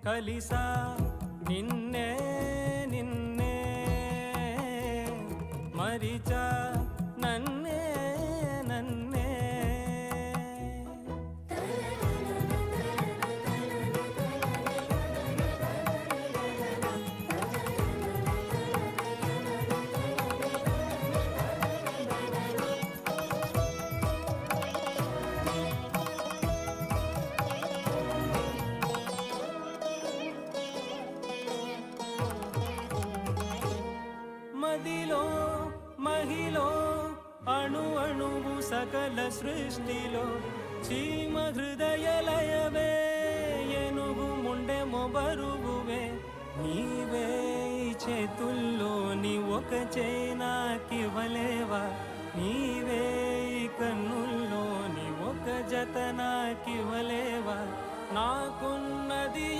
కలిసా నిన్నే నిన్నే మరిచా నన్నే నన్నే మదిలో మహిలో అణు అణువు సకల సృష్టిలో చీమ హృదయ లయవే ఏనుగు ముండె మొబరువువే నీవే చేతుల్లోని ఒక చేనాకివ్వలేవా నీవే కన్నుల్లోని ఒక జత నాకివ్వలేవా నాకున్నది